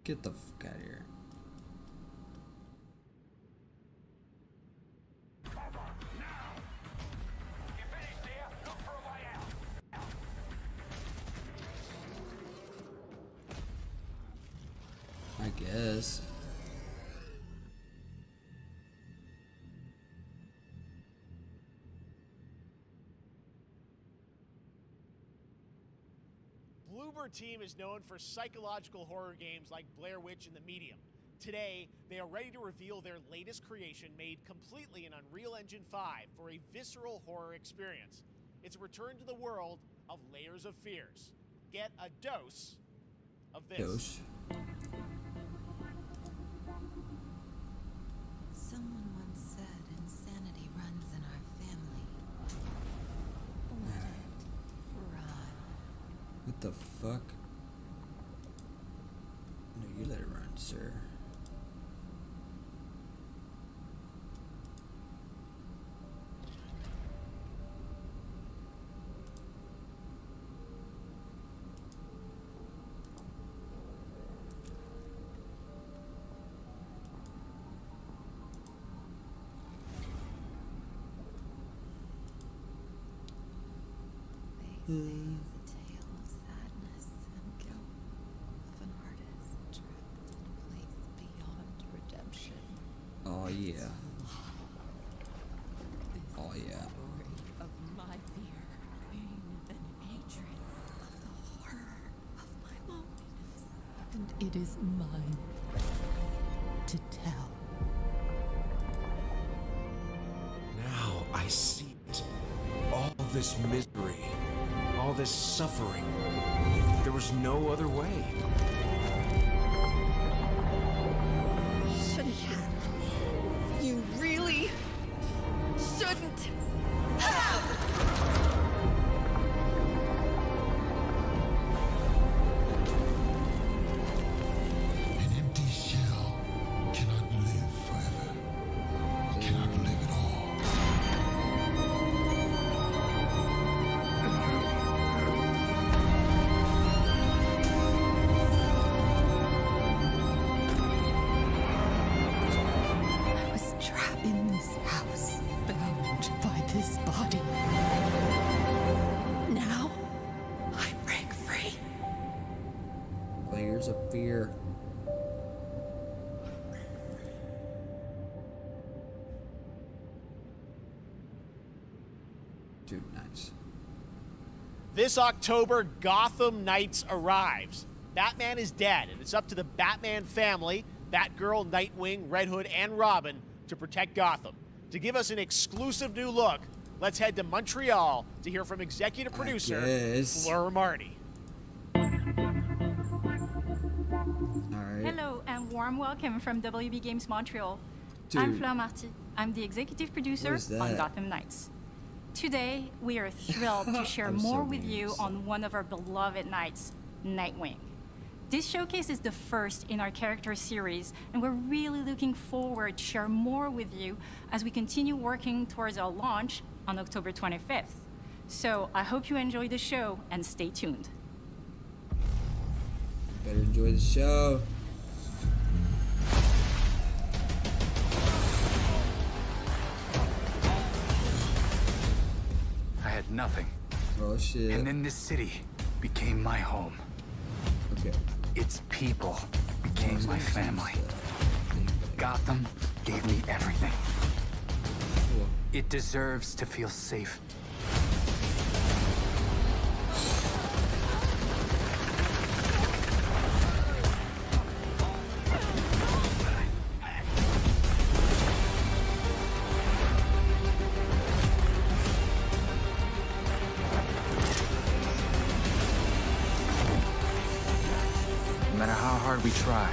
Get the fuck out of here. I guess. Bloober Team is known for psychological horror games like Blair Witch and The Medium. Today, they are ready to reveal their latest creation made completely in Unreal Engine 5 for a visceral horror experience. It's a return to the world of Layers of Fears. Get a dose of this. Dose. Someone once said insanity runs in our family. Let it run. What the fuck? No, you let it run, sir. They say it's a tale of sadness and guilt of an artist trapped in a place beyond redemption. Oh yeah. This Oh yeah. story of my fear, pain, and hatred, of the horror of my loneliness, and it is mine to tell. Now I see it. All this misery, all this suffering. There was no other way. Shouldn't have. You really shouldn't have. An empty shell cannot live forever. It cannot live at all. I was trapped in this house, bound by this body. Now, I break free. Layers of fear. Dude, nice. This October, Gotham Knights arrives. Batman is dead, and it's up to the Batman family, Batgirl, Nightwing, Red Hood, and Robin to protect Gotham. To give us an exclusive new look, let's head to Montreal to hear from executive producer guess. Fleur Marty. Alright. Hello and warm welcome from WB Games Montreal. Dude. I'm Fleur Marty. I'm the executive producer What is on that? Gotham Knights. Today, we are thrilled to share I'm so more with you mean. on one of our beloved knights, Nightwing. This showcase is the first in our character series, and we're really looking forward to share more with you as we continue working towards our launch on October 25th. So I hope you enjoy the show and stay tuned. Better enjoy the show. I had nothing. Oh shit. And then this city became my home. Okay. Its people became my family. Gotham gave me everything. Cool. It deserves to feel safe. No matter how hard we try,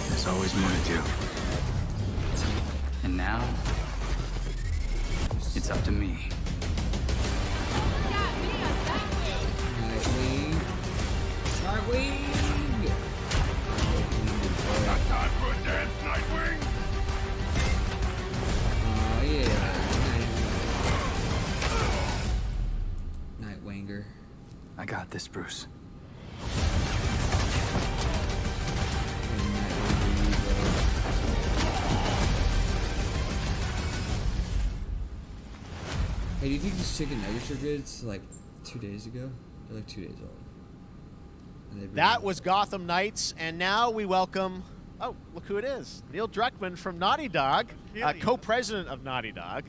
there's always more to do. And now, it's up to me. Nightwing. Nightwing. Not time for a dance, Nightwing. Oh yeah. Nightwinger. I got this, Bruce. Hey, do you think these chicken nuggets are good? It's like 2 days ago. They're like 2 days old. And they bring That them- was Gotham Knights, and now we welcome, oh, look who it is. Neil Druckmann from Naughty Dog, co-president of Naughty Dog.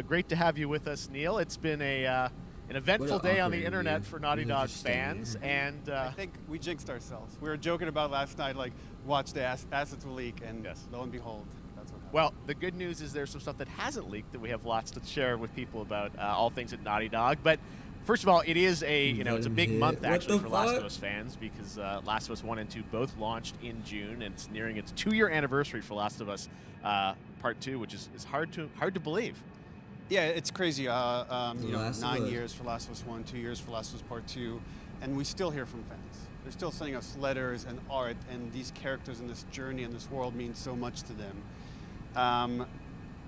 Great to have you with us, Neil. It's been an eventful What an day on the operator, internet dude. for Naughty Really Dog just standing fans, there. and I think we jinxed ourselves. We were joking about last night, like, watch the assets will leak, and Yes. lo and behold, that's what happened. well, the good news is there's some stuff that hasn't leaked that we have lots to share with people about all things at Naughty Dog. But first of all, it is it's a big month What actually the for Last of fuck? Us fans because Last of Us 1 and 2 both launched in June, and it's nearing its 2-year anniversary for Last of Us Part 2, which is hard to believe. Yeah, it's crazy. Last of 9 Us. years for Last of Us 1, 2 years for Last of Us Part 2, and we still hear from fans. They're still sending us letters and art, and these characters in this journey and this world mean so much to them.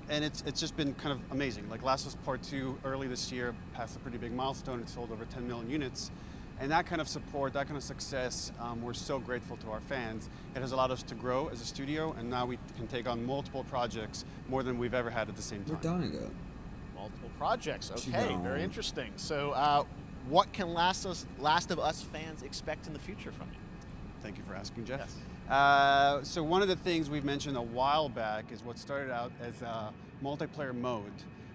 And it's just been kind of amazing. Like Last of Us Part 2 early this year passed a pretty big milestone. It sold over 10 million units. And that kind of support, that kind of success, we're so grateful to our fans. It has allowed us to grow as a studio, and now we can take on multiple projects, more than we've ever had at the same Where'd time. Donna go? Multiple projects. She Okay, gone. very interesting. So, what can Last of Us fans expect in the future from you? Thank you for asking, Jeff. Yes. So one of the things we've mentioned a while back is what started out as a multiplayer mode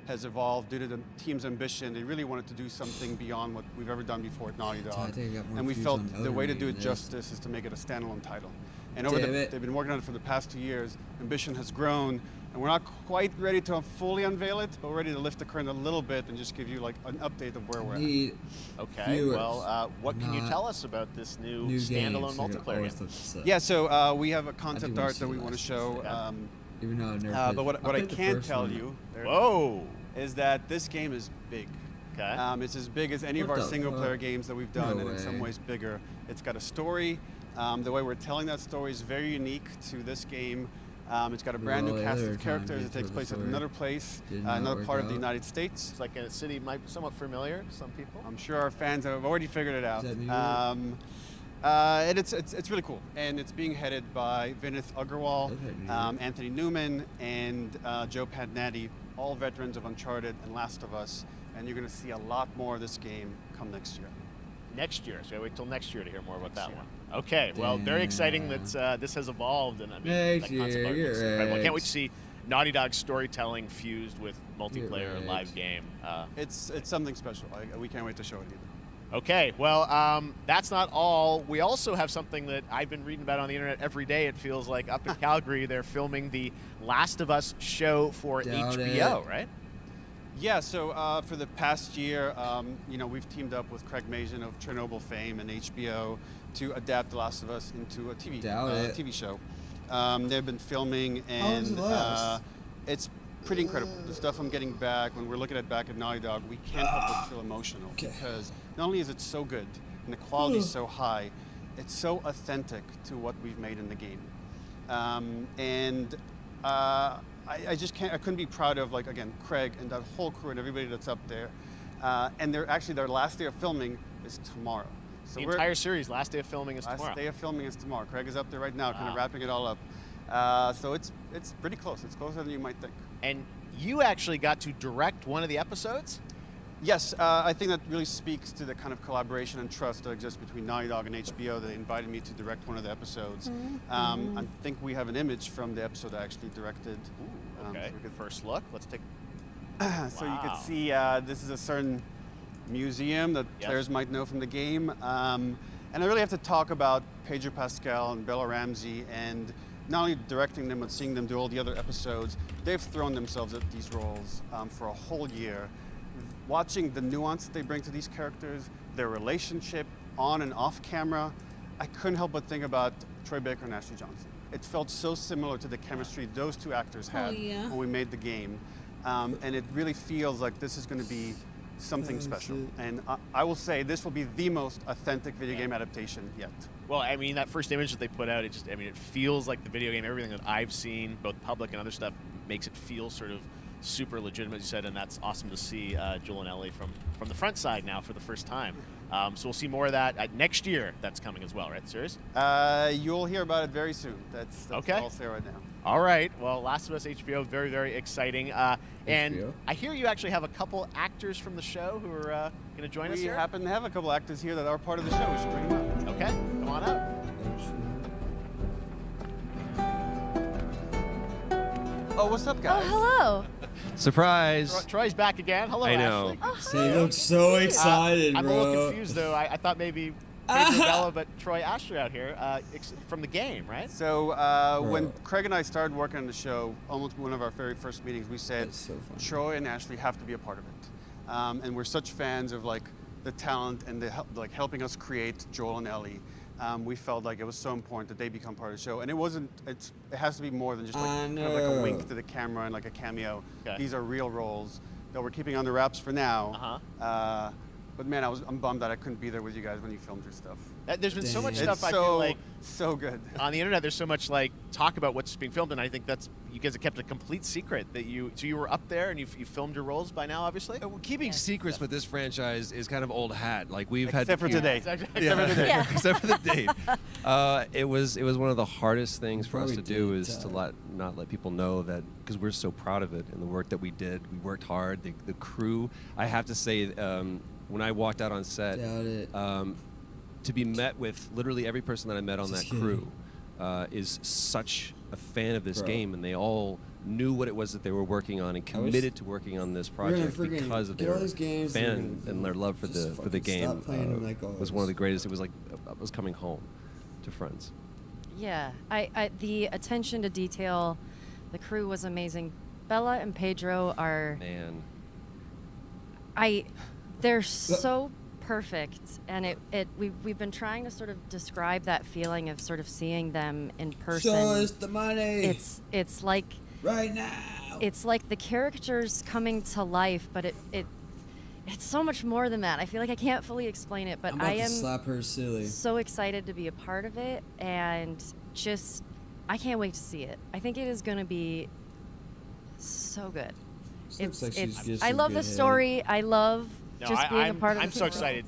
has evolved due to the team's ambition. They really wanted to do something beyond what we've ever done before at Naughty I Dog. think I got more And we views felt on the Elden way to Ring do it than this. justice is to make it a standalone title. And Damn it. they've been working on it for the past 2 years. Ambition has grown, and we're not quite ready to fully unveil it, but we're ready to lift the curtain a little bit and just give you like an update of where we're at. Need Okay. viewers, Well, what can you not tell us about this new new standalone games. I multiplayer always game? look this up. Yeah, so we have a do concept wanna art see that we the want to last show. one. Even though I've never But played- what I played the can first tell one. you Whoa. is that this game is big. Okay. It's as big as any of What our the single-player fuck? games that we've done, No and in some way. ways bigger. It's got a story. The way we're telling that story is very unique to this game. It's got a brand Well, new the cast other of characters. time It takes before place at the another place, did not another work part of the out. United States. It's like a city might be somewhat familiar to some people. I'm sure our fans have already figured it out. Is that New York? And it's really cool, and it's being headed by Vinith Agarwal, Okay, New York. Anthony Newman, and Joe Padnatti, all veterans of Uncharted and Last of Us. And you're going to see a lot more of this game come next year. Next year. So wait till next year to hear more about that one. Okay. Well, very exciting that this has evolved, and I mean, Next that concept year, art you're looks incredible. I can't wait right. to see Naughty Dog storytelling fused with multiplayer right. live game. It's something special. We can't wait to show it either. Okay, well, that's not all. We also have something that I've been reading about on the internet every day. It feels like up in Calgary, they're filming the Last of Us show for Doubt HBO, it. right? Yeah, so for the past year, we've teamed up with Craig Mazin of Chernobyl fame and HBO to adapt The Last of Us into a Doubt it. TV show. They've been filming, How long's and it last? it's pretty incredible. The stuff I'm getting back, when we're looking at back at Naughty Dog, we can't help but feel emotional Okay. because not only is it so good and the quality is so high, it's so authentic to what we've made in the game. I just can't. I couldn't be proud of, like, again, Craig and that whole crew and everybody that's up there. And their last day of filming is tomorrow. So The we're- entire series, last day of filming is last tomorrow. day of filming is tomorrow. Craig is up there right now, kind Wow. of wrapping it all up. So it's pretty close. It's closer than you might think. And you actually got to direct one of the episodes? Yes, I think that really speaks to the kind of collaboration and trust that exists between Naughty Dog and HBO. They invited me to direct one of the episodes. I think we have an image from the episode I actually directed. Okay, So we could- first look. Let's take... So you Wow. can see this is a certain museum that Yes. players might know from the game. And I really have to talk about Pedro Pascal and Bella Ramsey, and not only directing them, but seeing them do all the other episodes. They've thrown themselves at these roles for a whole year. Watching the nuance that they bring to these characters, their relationship on and off camera, I couldn't help but think about Troy Baker and Ashley Johnson. It felt so similar to the chemistry those two actors had when we made the game. And it really feels like this is going to be something special. And I will say this will be the most authentic video game adaptation yet. Well, I mean, that first image that they put out, it feels like the video game. Everything that I've seen, both public and other stuff, makes it feel sort of super legitimate, as you said, and that's awesome to see Joel and Ellie from the front side now for the first time. So we'll see more of that next year. That's coming as well, right? Serious? You'll hear about it very soon. That's Okay. all I'll say right now. All right. Well, Last of Us HBO, very, very exciting. And HBO? I hear you actually have a couple actors from the show who are going to join us We here. happen to have a couple actors here that are part of the show. We should bring them up. Okay, come on up. Oh, what's up, guys? Hello. Surprise! Troy's back again. Hello, I know. Ashley. He looks so excited, I'm bro. a little confused, though. I thought maybe Pedro Bella, but Troy Ashley out here from the game, right? So when Craig and I started working on the show, almost one of our very first meetings, we said That's so funny. Troy and Ashley have to be a part of it, and we're such fans of like the talent and the like helping us create Joel and Ellie. We felt like it was so important that they become part of the show, and it wasn't. It has to be more than just like, kind of like a wink to the camera and like a cameo. Okay. These are real roles that we're keeping under wraps for now. But man, I'm bummed that I couldn't be there with you guys when you filmed your stuff. There's been so much Dang. stuff It's I feel like so good. on the internet. There's so much like talk about what's being filmed, and I think that's you guys have kept a complete secret that you. So you were up there and you filmed your roles by now, obviously. Well, keeping secrets with this franchise is kind of old hat. Like we've had Except for today. Exactly. Except for today. Yeah. except for the date. It was one of the hardest things for us to Probably do did, is to not let people know that, because we're so proud of it and the work that we did. We worked hard. The crew. I have to say, when I walked out on set, Doubt it. to be met with literally every person that I met on that Just crew is such a fan of this Bro. game, and they all knew what it was that they were working on and committed to working on this project because of get their all these games fan and their love for just the fucking game. stop playing them like Was one of the greatest. It was like I was coming home to friends. Yeah, I the attention to detail, the crew was amazing. Bella and Pedro are Man, they're so perfect, and we've been trying to sort of describe that feeling of sort of seeing them in person. Show us the money. It's like right now. it's like the characters coming to life, but it's so much more than that. I feel like I can't fully explain it, but I'm about I to am slap her silly. so excited to be a part of it, and just I can't wait to see it. I think it is going to be so good. Looks like she's just I a love good the head. story. I love just being a part of I'm the so team. excited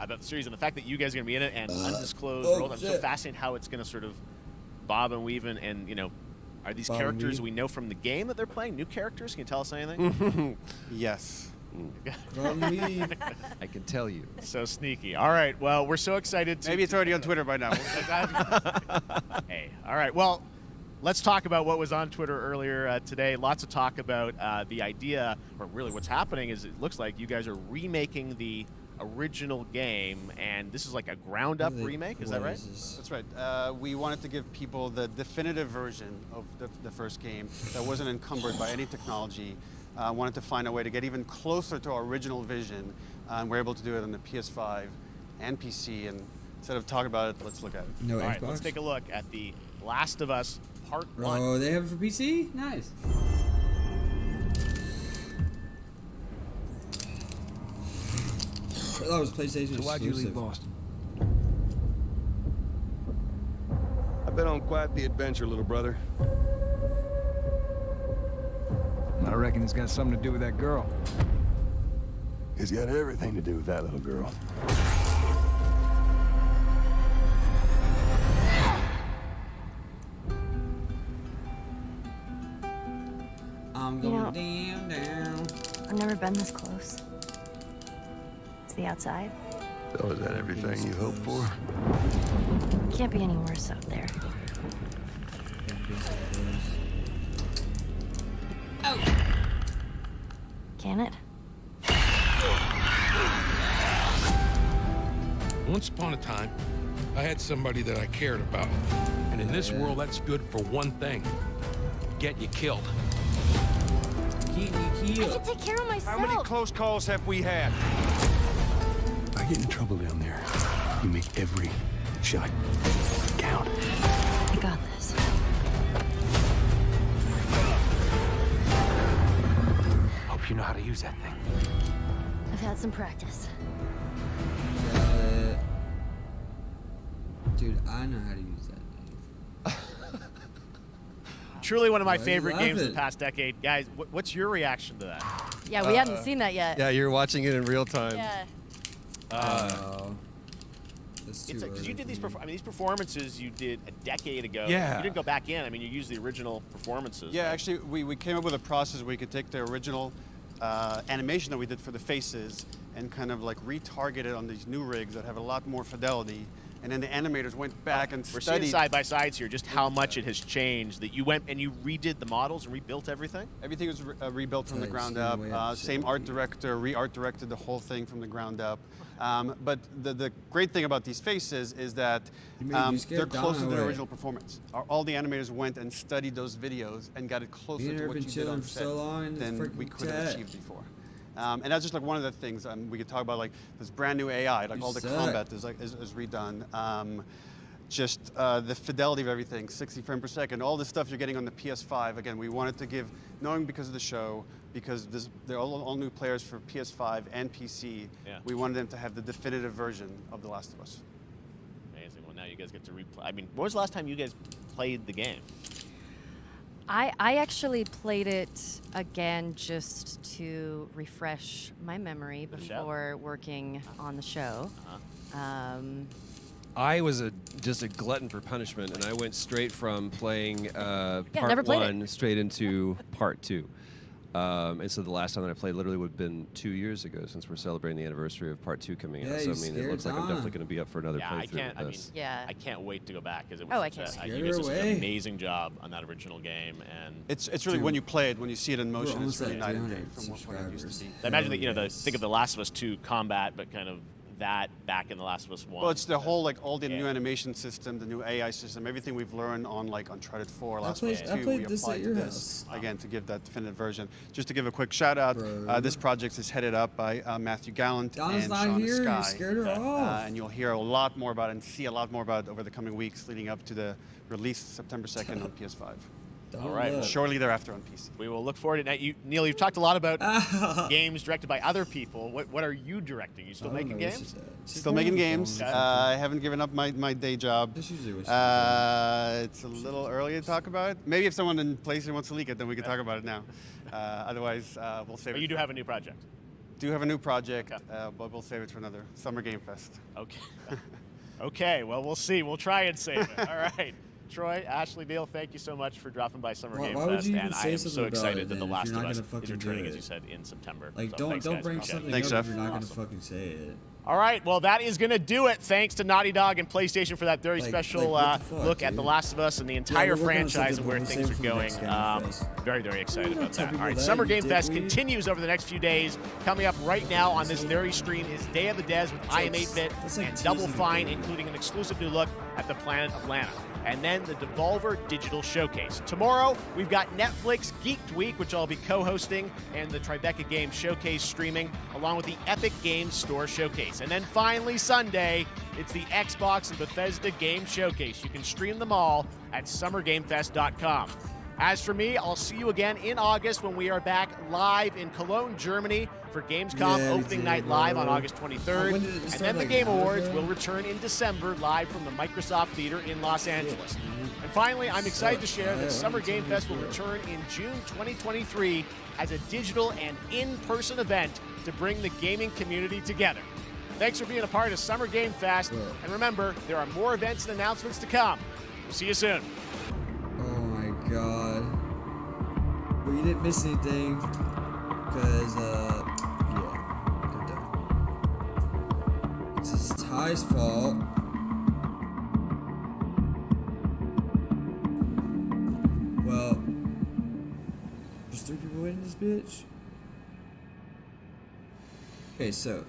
about the series and the fact that you guys are going to be in it and undisclosed oh, roles. I'm so shit. fascinated how it's going to sort of bob and weave and you know, are these Bob and characters weave? we know from the game that they're playing? New characters? Can you tell us anything? Yes. I can tell you. So sneaky. All right. Well, we're so excited to. Maybe it's already on Twitter by now. Hey. All right. Well, let's talk about what was on Twitter earlier today. Lots of talk about the idea, or really what's happening is it looks like you guys are remaking the original game, and this is like a ground-up remake. Is that right? That's right. We wanted to give people the definitive version of the first game that wasn't encumbered by any technology. Wanted to find a way to get even closer to our original vision, and we're able to do it on the PS5 and PC. And instead of talking about it, let's look at it. No All right. Xbox? Let's take a look at the Last of Us Part 1. Oh, they have it for PC? Nice. I thought it was PlayStation So why'd you leave exclusive. Boston? I've been on quite the adventure, little brother. I reckon it's got something to do with that girl. It's got everything to do with that little girl. I'm You going know- down. I've never been this close. It's the outside. So is that everything you hoped for? Can't be any worse out there. Can it? Once upon a time, I had somebody that I cared about. And in this world, that's good for one thing. Get you killed. Keep me I killed. can take care of myself. How many close calls have we had? I get in trouble down there. You make every shot count. I got this. Hope you know how to use that thing. I've had some practice. Got it. Dude, I know how to use that thing. Truly one of my Why are you favorite games of laughing? the past decade. Guys, what's your reaction to that? Yeah, we hadn't seen that yet. Yeah, you're watching it in real time. Yeah. Oh. That's too It's because early you did for these. me. I mean, these performances you did a decade ago. Yeah. You didn't go back in. I mean, you used the original performances. Yeah, right? actually, we came up with a process where we could take the original animation that we did for the faces and kind of like retarget it on these new rigs that have a lot more fidelity. And then the animators went back and We're studied. seeing side by sides here, just how much it has changed. That you went and you redid the models and rebuilt everything. Everything was rebuilt from the Tight, ground same up. way I Same said. art director, re-art directed the whole thing from the ground up. But the great thing about these faces is that You made you they're scared close to Donna their away. original performance. All the animators went and studied those videos and got it closer Me and to her what been you did chilling on for set so long in this than we freaking could have tech. achieved before. And that's just like one of the things we could talk about, like this brand new AI, like You all the suck. combat is redone. Just the fidelity of everything, 60 frames per second, all the stuff you're getting on the PS5. Again, we wanted to give, knowing because of the show, because they're all new players for PS5 and PC, Yeah. we wanted them to have the definitive version of The Last of Us. Amazing. Well, now you guys get to replay. I mean, when was the last time you guys played the game? I actually played it again just to refresh my memory The show? before working on the show. I was just a glutton for punishment, and I went straight from playing never part played it. 1 straight into part 2. And so the last time that I played literally would have been 2 years ago, since we're celebrating the anniversary of part 2 coming Yeah, out. So you I mean, it scared looks like I'm Donna. definitely going to be up for another Yeah, I playthrough can't. with I mean, this. Yeah. I can't wait to go back because it Oh, was I such can't a, wait. you Scared guys her did such away. an amazing job on that original game, and It's really Dude. when you play it, when you see it in We're motion, it's almost really at night and day 300 from what it used to subscribers. be. I imagine that Yes. think of The Last of Us 2 combat, but kind of that back in The Last of Us 1. Well, it's the whole, like, all the new Yeah. animation system, the new AI system, everything we've learned on, like, Uncharted 4, Last of played- Us I 2, played we this applied at to your this, house. again, to give that definitive version. Just to give a quick shout out, Bro. this project is headed up by Matthew Gallant Donna's and not Shauna here. Sky. You scared her off. And you'll hear a lot more about it and see a lot more about it over the coming weeks leading up to the release September 2nd on PS5. Don't All right, look. well, Shortly thereafter on PC. we will look forward to that. Neil, you've talked a lot about games directed by other people. What are you directing? You still I don't making know what she games? said. She's Still probably making on the games. phone or I haven't given up my day job. That's usually what she does. It's a little early to talk about it. Maybe if someone in PlayStation wants to leak it, then we can talk about it now. Otherwise, we'll save But it. you do have a new project. Do have a new project, Okay. but we'll save it for another Summer Game Fest. Okay. Okay, well, we'll see. We'll try and save it. All right. Troy, Ashley, Neil, thank you so much for dropping by Summer Why- Game why would Fest. you even And I say am something so about excited it that The then if Last you're of not Us gonna is fucking do returning, as it? you said, in September. Like, So don't thanks, guys, bring appreciate it. something Thanks, up if Jeff. you're not gonna Awesome. fucking say it. All right, well, that is going to do it. Thanks to Naughty Dog and PlayStation for that very Like- special like, what the fuck, look at dude? The Last of Us and the entire we're working on franchise something, and where but we'll things save are it for the going. next Game Fest. Very, very excited Don't about tell that. people All right, that, Summer you Game Fest dickweed. continues over the next few days. Coming up right now on this very stream is Day of the Des with I Am 8-Bit that's like and Double teasing Fine, people. including an exclusive new look at the planet of Lana. And then the Devolver Digital Showcase. Tomorrow, we've got Netflix Geeked Week, which I'll be co-hosting, and the Tribeca Games Showcase streaming, along with the Epic Games Store Showcase. And then finally, Sunday, it's the Xbox and Bethesda Game Showcase. You can stream them all at summergamefest.com. As for me, I'll see you again in August when we are back live in Cologne, Germany for Gamescom Yeah, we opening did, night live on bro. August 23rd. When did it And start, then the like, Game an hour Awards ago? will return in December live from the Microsoft Theater in Los Angeles. And finally, I'm excited to share that Summer Game Fest will return in June 2023 as a digital and in-person event to bring the gaming community together. Thanks for being a part of Summer Game Fest. And remember, there are more events and announcements to come. We'll see you soon. Oh my god. Well, you didn't miss anything. Because, yeah, they're done. This is Ty's fault. Well, there's 3 people in this bitch. Okay, so.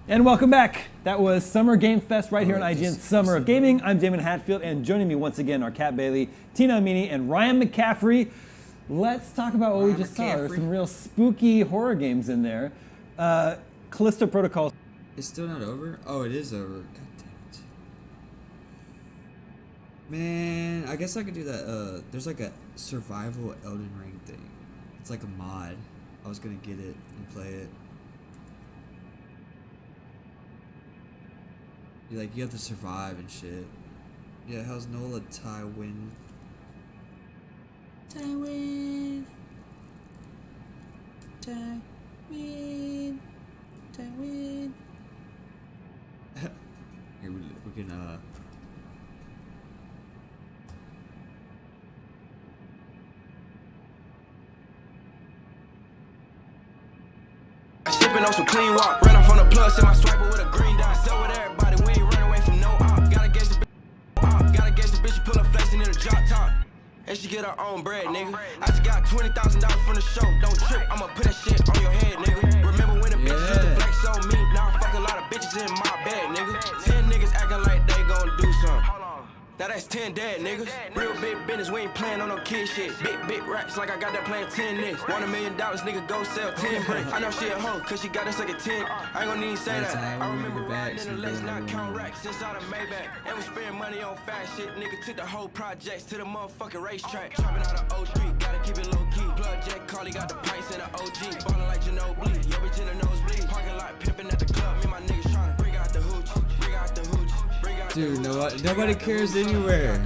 And welcome back. That was Summer Game Fest right here on Alright, IGN Summer of Gaming. I'm Damon Hatfield, and joining me once again are Kat Bailey, Tina Amini, and Ryan McCaffrey. Let's talk about what we just saw. There's some real spooky horror games in there. Callisto Protocol. It's still not over? Oh, it is over. God damn it. Man, I guess I could do that. There's like a survival Elden Ring thing. It's like a mod. I was gonna get it and play it. You have to survive and shit. Yeah, how's Nola Tywin? Tywin. Tywin. Tywin. Here, we're on some clean walk. Ran off on the plug, sent my swiper with a green dot. So with everybody, we ain't running away from no op. Gotta gauge the bitch, gotta gauge the bitch, pull up flexing in a drop top. And she get her own bread, nigga. I just got $20,000 from the show. Don't trip, I'ma put that shit on your head, nigga. Remember when the bitches used to flex on me? Now I fuck a lot of bitches in my bed, nigga. 10 niggas acting like they gon' do something. Now that's 10 dead niggas. Real big business, we ain't playing on no kid shit. Big racks like I got that playing 10 nicks. $1 million, nigga, go sell 10 bricks. I know she a hoe, cause she got us like a 10. I ain't gon' even say that. I remember riding in the Lex, not count racks inside a Maybach. And we spend money on fast shit, nigga. Took the whole projects to the motherfucking racetrack. Chopping out of O3, gotta keep it low key. Plug Jack Carly got the price in the OG. Ballin' like Ginobili, yo bitch in the nosebleed. Parking lot pimpin' at the club, me and my niggas tryna bring out the hoochie, bring out the hoochie. Dude, nobody cares anywhere.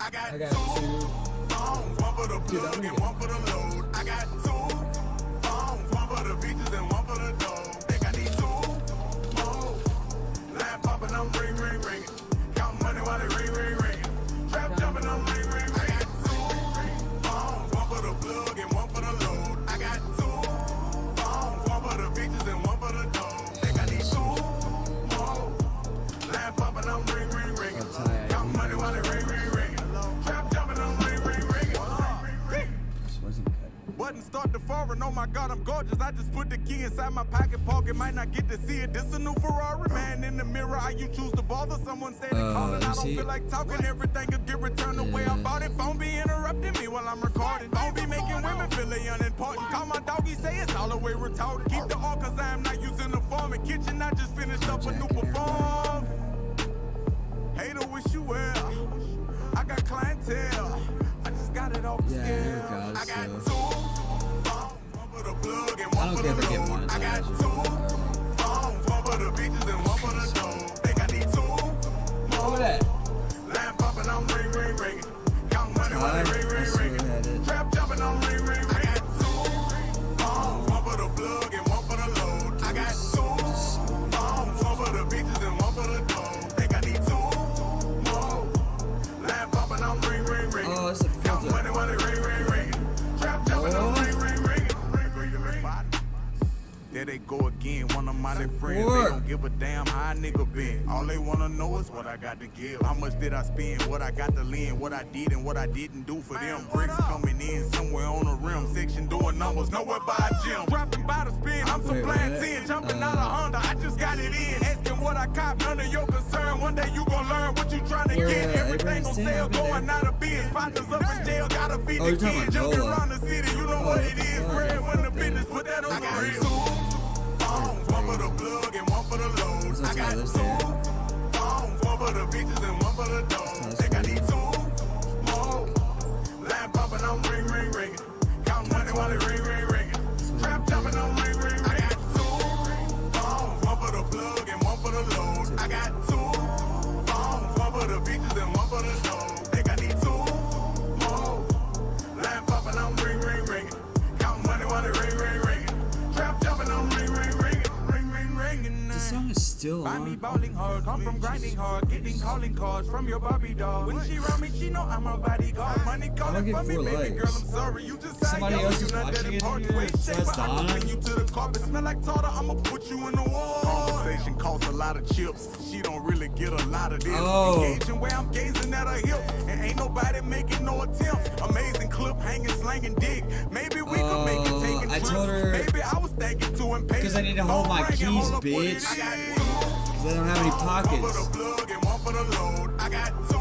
I got two phones, one for the plug and one for the load. I got two phones, one for the beaches and one for the dog. Think I need two more. Line popping, I'm ring, ring, ringing. Count money while they ring, ring, ringing. Trap jumping, I'm ring, ring, ringing. I got two phones, one for the plug and one for the load. I got two phones, one for the beaches and one for the dog. Think I need two more. Line popping, I'm ring, ring, ringing. Count money while they ring, ring, ringing. Button start to foreign, oh my god, I'm gorgeous. I just put the key inside my pocket, might not get to see it. This a new Ferrari, man in the mirror. How you choose to bother? Someone said it calling. I don't feel like talking. Everything could get returned the way I bought it. Phone be interrupting me while I'm recording. Phone be making women feel they unimportant. Call my doggy, say it's all the way retarded. Keep the all cause I am not using the form. In kitchen, I just finished up a new perform. Hater, wish you well. I got clientele. I just got it off the scale. I got two. I don't care if I get monetized. I got two phones, one for the beaches and one for the dog. Think I need two more. Line popping, I'm ring, ring, ringing. Count money while they ring, ring, ringing. Trap jumping, I'm ring, ring, ringing. I got two phones, one for the plug and one for the load. I got two phones, one for the beaches and one for the dog. Think I need two more. Line popping, I'm ring, ring, ringing. Oh, it's a filter. Count money while they ring, ring, ringing. Trap jumping, I'm ring, ring, ringing. There they go again, one of my little friends. They don't give a damn how a nigga been. All they wanna know is what I got to give. How much did I spend, what I got to lend, what I did and what I didn't do for them. Bricks coming in somewhere on the rim section, doing numbers, nowhere by a gym. Dropping by the spin, I'm supplying 10, jumping out of Honda, I just got it in. Asking what I cop, none of your concern. One day you gon' learn what you trying to get. Everything on sale, going out of biz. Partners up in jail, gotta feed the kids. Jumping around the city, you know what it is. Bread when the business, put that on the real. One for the plug and one for the load. I got two phones, one for the beaches and one for the dog. Think I need two more. Line popping, I'm ring, ring, ringing. Count money while they ring, ring, ringing. Trap jumping, I'm ring, ring, ringing. I got two phones, one for the plug and one for the load. I got two phones, one for the beaches and one for the dog. Think I need two more. Line popping, I'm ring, ring, ringing. Count money while they ring, ring, ringing. Trap jumping, I'm ring, ring, ringing. This song is still on. Me balling hard, come from grinding hard, getting calling cards from your Barbie doll. When she around me, she know I'm a bodyguard. Money calling for me, baby girl, I'm sorry. You just somebody else is watching it here. Says Donna. Bring you to the carpet, smell like tartar. I'ma put you in the wall. Conversation costs a lot of chips. She don't really get a lot of this. Engaging where I'm gazing at her hips, and ain't nobody making no attempts. Amazing clip, hanging, slanging dick. Maybe we could make it taking trips. I told her. Maybe I was thinking too impatient. Because I need to hold my keys, bitch. Because I don't have any pockets. One for the plug and one for the load. I got two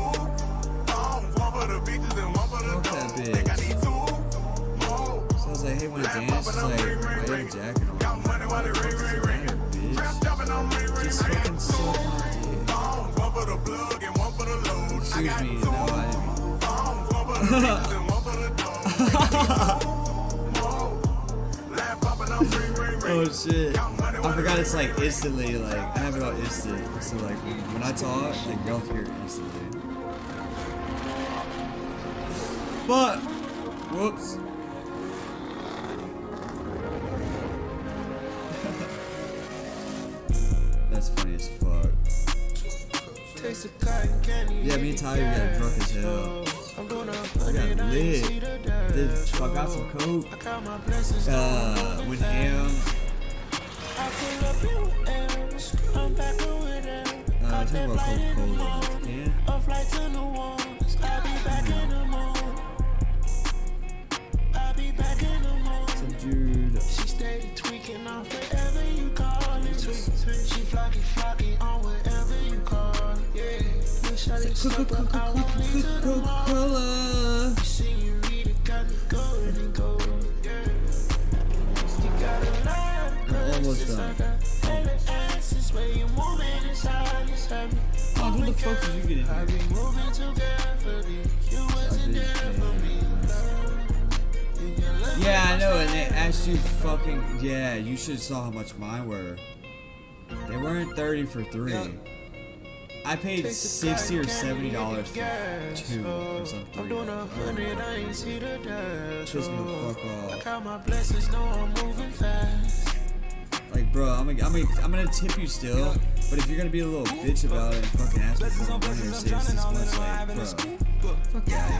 phones, one for the beaches and one for the dog. Think I need two more. So I was like, hey, wanna dance? She's like, why are you jacking on? Count money while they ring, ring, ring. Trap excuse me. No, oh shit. I forgot it's like instantly, like, I have it on instant. So like, when I talk, like, y'all hear it instantly. But, whoops. That's funny as fuck. Yeah, me and Tyler got drunk as hell. I got lit. I got some coke. Went ham. Talk about Coca-Cola. Yeah. Some dude. She stayed tweaking on whatever you call it. She flocky on whatever you call it. Yeah. Coca-Cola. See you read it, got me going and going. Yeah. You got a lot of I'm almost done. Oh, who the fuck did you get in here? Yeah, I know, and they asked you fucking... Yeah, you should have saw how much mine were. They weren't 30 for 3. I paid $60 or $70 for 2 or something. Pissed me the fuck off. Like, bro, I'm gonna tip you still, but if you're gonna be a little bitch about it and fucking ask me for money or say this much, like, bro, fuck out of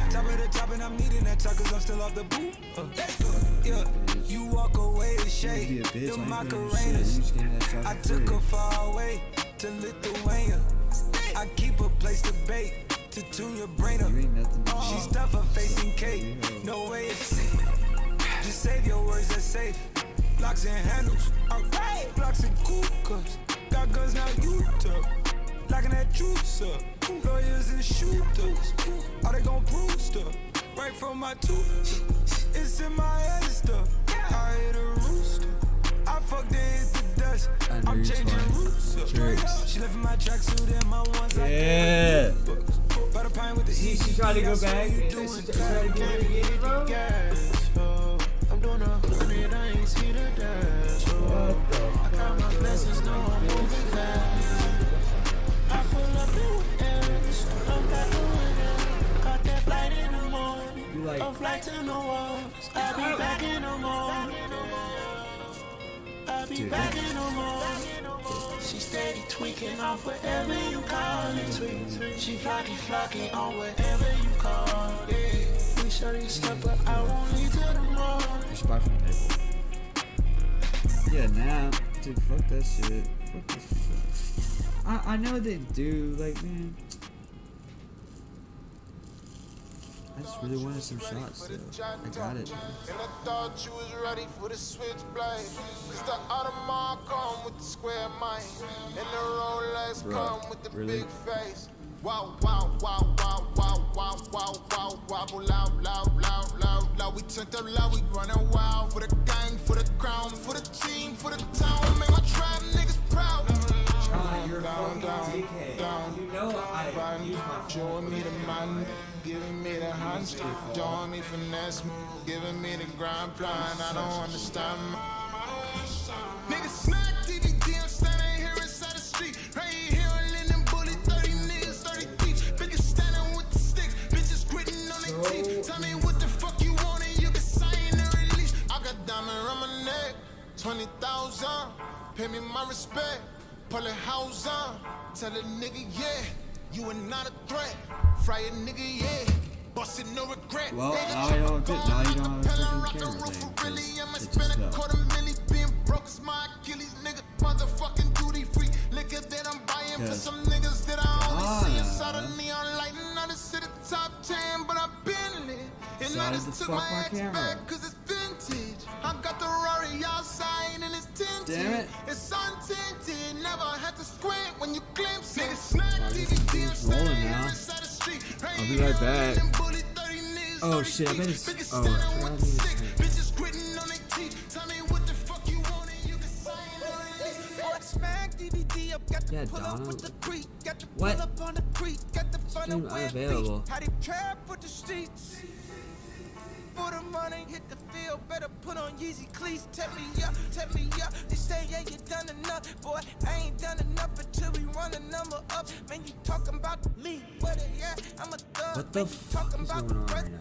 here. You walk away to shake the Macarenas. I took her far away to Lithuania. I keep a place to bake to tune your brain up. She stuff her face in cake. No way it's safe. Just save your words, that's safe. Blocks and handles, alright. Blocks and cool cups. Got guns now, you tough. Locking that juice up. Lawyers and shooters. Are they gon' prove stuff? Right from my tooth. It's in my head and stuff. I hit a rooster. I fucked it, hit the dust. I'm changing roots up. She left in my tracksuit and my ones. Yeah. By the pine with the heat. She tried to go back. She tried to get it, bro. I'm doing 100, I ain't see the dash. I count my blessings, know I'm moving fast. I pull up in M's, I'm back with it. Caught that flight in the morning, a flight to New Orleans. I'll be back in the morning. I'll be back in the morning. She steady tweaking off whatever you call it. She flocky on whatever you call it. We shorty stuff, but I won't leave till the morning. You should buy from the neighborhood. Yeah, nah. Dude, fuck that shit. Fuck this shit. I know they do, like, man. I just really wanted some shots, so I got it. And I thought you was ready for the switchblade. Cause the Audemars come with the square mind. And the Rolex come with the big face. Wow, wow, wow, wow, wow, wow, wow, wow, wobble loud, loud, loud, loud, loud. We turned up loud, we running wild. For the gang, for the crown, for the team, for the town. Make my trap niggas proud. You're down, down, down. You know I use my showing me the man, giving me the hands, showing me finesse, giving me the grind plan. I don't understand. Niggas snack DVD, I'm standing here inside the street. Right here, I'm Linden bully, 30 niggas, 30 deep. Bitches standing with the sticks, bitches gritting on their teeth. Tell me what the fuck you want and you can sign the release. I got diamond around my neck, 20,000. Pay me my respect. Pull it house on, tell a nigga, yeah, you are not a threat. Fry a nigga, yeah, bust it, no regret. Well, now you don't have a freaking camera thing. It's just $250,000 being broke is my Achilles, nigga. Motherfucking duty free liquor that I'm buying for some niggas that I only see inside of neon light. And I just hit the top 10, but I've been lit. And I just took my ex back cause it's vintage. I got the Rory outside and it's tinted. Damn it. It's untinted, never had to squint when you glimpse it. Snack DVD, I'm standing here inside the street. I'll be right back. Oh shit, I bet it's... Oh, I forgot bitches gritting on their teeth. Tell me what the fuck you want and you can sign it. Smack DVD, I've got the Yeah, Donna. What? Stream unavailable. How they trap with the streets. For the money, hit the field, better put on Yeezy cleats. Tell me up, they say yeah, you done enough. Boy, I ain't done enough until we run the number up. Man, you talking about me, but yeah, I'm a thug. What the fuck is going on right now?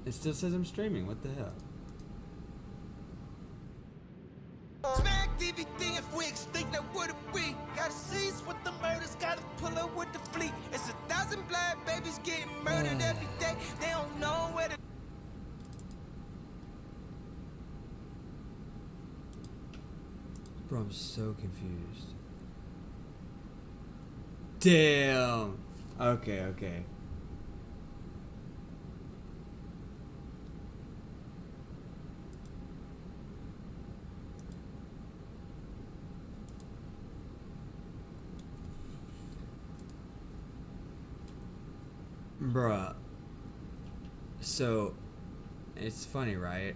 It still says I'm streaming, what the hell? Smack everything if we extinct, that would we? Gotta cease with the murders, gotta pull up with the fleet. It's 1,000 black babies getting murdered every day. They don't know where to. Bro, I'm so confused. Damn! Okay. Bruh. So, it's funny, right?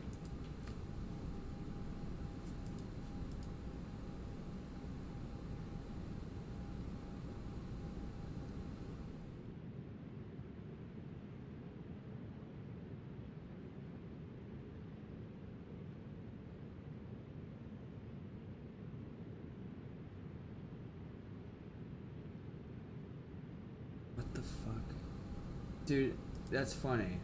What the fuck? Dude, that's funny.